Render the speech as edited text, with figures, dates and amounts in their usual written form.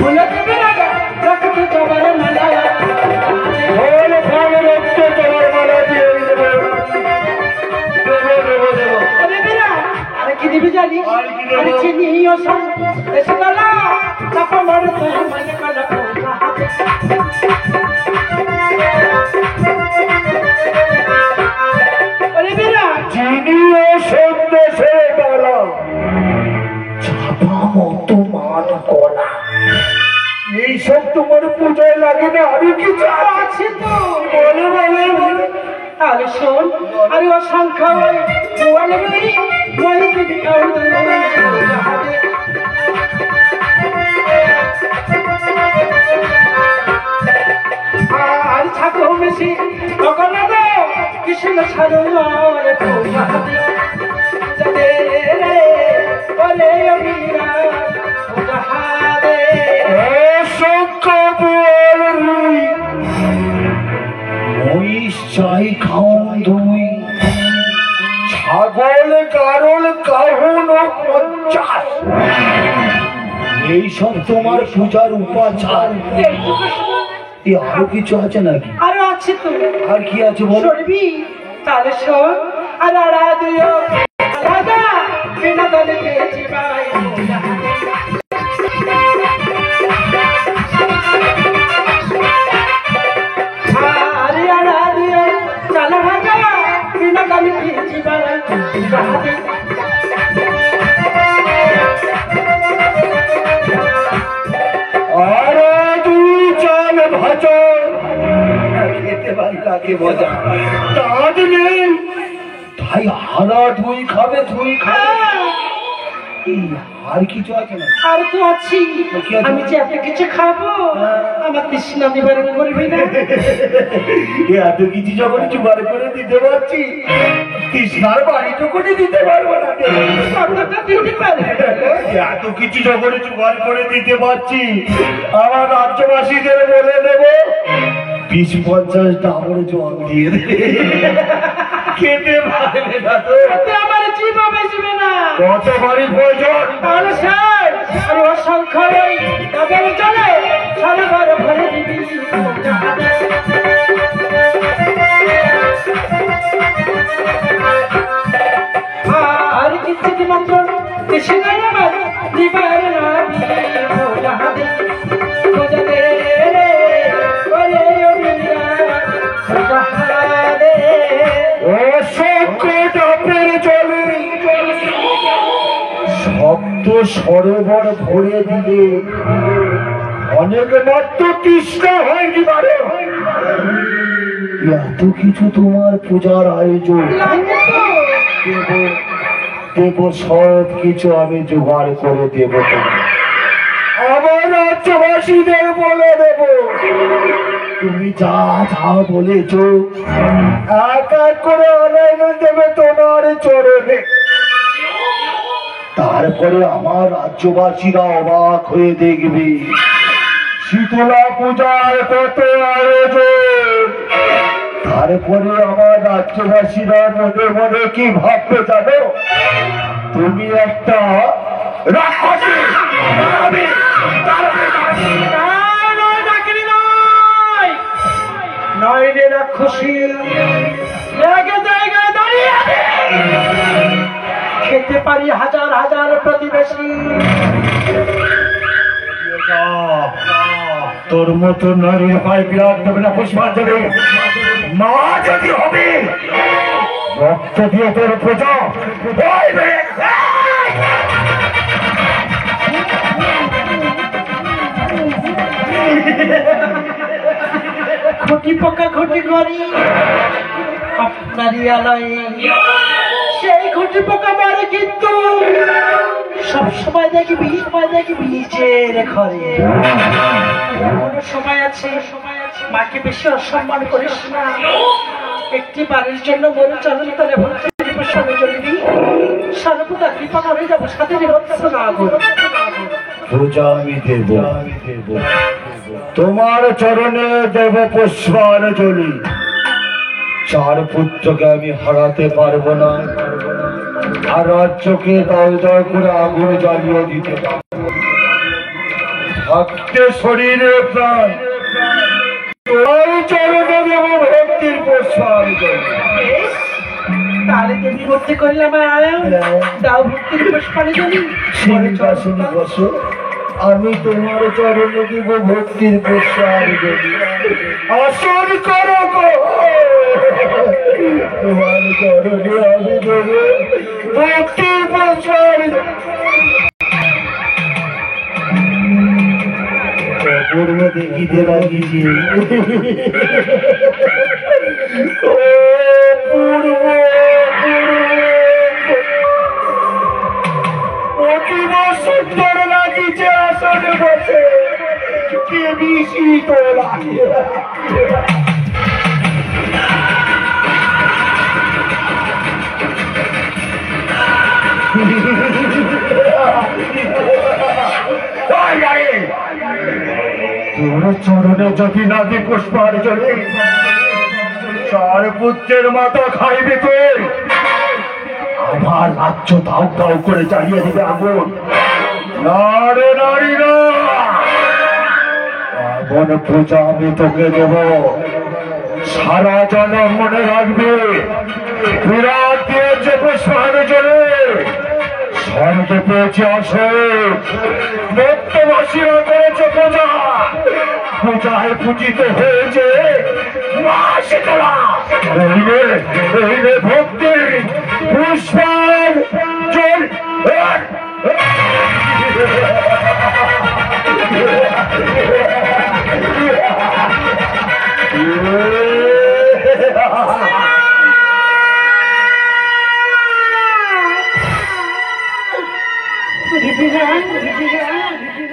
ভুলে দেবে রাজা রক্ত তোমার মালা বলে ভালো রক্ত তোমার মালা দিয়ে দেবো দেবো দেবো। আরে কি দিবি জানি আরে চিনি ও সব এসে গেল তারপর মরে তো মানে কলা চিনি ও সন্দেশে গলা চাপা মতো মান কলা এইসব তোমার পূজায় লাগে না। আমি কিছু আছে তো বলে বলে বলে তাহলে শোন আরে ও সংখ্যা ওই বলে ওই দিদি কাউ আর ছাকো বেশি তখন না দো কৃষ্ণ ছাড়ো রে পূজা দে রে বলে অমিরা পূজা দে মহিষ চাই খাওন দুই ছাগল কারল কাহন 50 এইসব তোমার পূজার উপাচার। আরো কিছু আছে নাকি? আরো আছে তো। আর কি আছে বল? শুনবি তাহলে শোন আর আড়া দিও রাজা বিনা দলে পেয়েছি ভাই আরে আড়া দিও চালা রাজা বিনা দলে পেয়েছি ভাই আরে দুই চাল ভাজা খেতে ভাই লাগে মজা দাঁত নেই তাই হারা ধুই খাবে ধুই খাবে। আর কিছু আছে না? আর তো আছি আমি যে এত কিছু খাবো আমার তৃষ্ণা নিবারণ করবি না এত কিছু যখন জোগাড় করে দিতে পারছি তৃষ্ণার বাড়িটুকু দিতে পারবো না। এত কিছু যখন জোগাড় করে দিতে পারছি আমার রাজ্যবাসীদের বলে দেবো 20-50 ডাবর জল দিয়ে দেবে খেতে পারবে না তো আমার জীব বেঁচবে না কত বাড়ি প্রয়োজন তাহলে স্যার আর অসংখ্য তাদের চলে সারা ঘর ভরে দিবি আর কিছু নিমন্ত্রণ বেশি নাই আমার দিবার শব্দ সরোবর ভরে দিলে অনেক মাত্র তৃষ্ণা হয়নি পারে। এত কিছু তোমার পূজার আয়োজন দেব সব কিছু আমি জোগাড় করে দেব আমার রাজ্যবাসীদের বলে দেব তুমি যা যা বলেছ এক এক করে অনেক দেবে তোমার চরণে। তারপরে আমার রাজ্যবাসীরা অবাক হয়ে দেখবে শীতলা পূজার কত আয়োজন। তারপরে আমার রাজ্যবাসীরা মনে মনে কি ভাবতে জানো তুমি একটা রাক্ষসী নয় রে রাক্ষসী জায়গায় দাঁড়িয়ে খেতে পারি হাজার হাজার প্রতিবেশী তোর মতো নারীর পায়ে বিরাট দেবে না পুষ্পাঞ্জলি মা যদি হবে রক্ত দিয়ে তোর পূজা খুঁটি পোকা খুঁটি করি আপনারই আলোয় সেই খুঁটি পোকা মারে কিন্তু সবসময় দেখবি নিজের ঘরে কোনো সময় আছে মাকে বেশি অসম্মান করিস না। একটি বাড়ির জন্য মনে চলন তলে ভর্তি সর্বদা কৃপা করে যাবো সাথে পূজা আমি দেব তোমার চরণে দেব পুষ্পাঞ্জলি। 4 পুত্রকে আমি হারাতে পারবো না আর রাজ্যকে দল দল করে আগুন জ্বালিয়ে দিতে পারবো। থাকতে শরীরে প্রাণ তোমার চরণে দেব ভক্তির পুষ্পাঞ্জলি। বেশ, তাহলে তুমি ভর্তি করলাম দাও ভক্তির পুষ্পাঞ্জলি। সিংহাসনে বসো, আমি তোমার চরণে দেব ভক্তির পুষ্পাঞ্জলি। আসন করো গো, তোমার চরণে আমি দেব ভক্তির পুষ্পাঞ্জলি। পূর্ব দেখিতে লাগিছে পূর্ব অতীব সুন্দর লাগিছে আসনে বসে দেবী শীতলা। তোর চরণে যদি নাদি পুষ্পাঞ্জলি, চার পুত্রের মাথা খাইবে তো আমার রাজ্য দাও দাও করে জ্বালিয়ে দিবে আগুন। না রে নারী না, এমন পূজা আমি তোকে দেব সারা জনম মনে রাখবে। বিরাট দিয়েছে পুষ্পাঞ্জলি, স্বর্গে পেয়েছে অশোক, মধ্যবাসীরা করেছে পূজা, পূজায় পূজিত হয়েছে মা শীতলা। এই রে ভক্তি পুষ্পাঞ্জলি।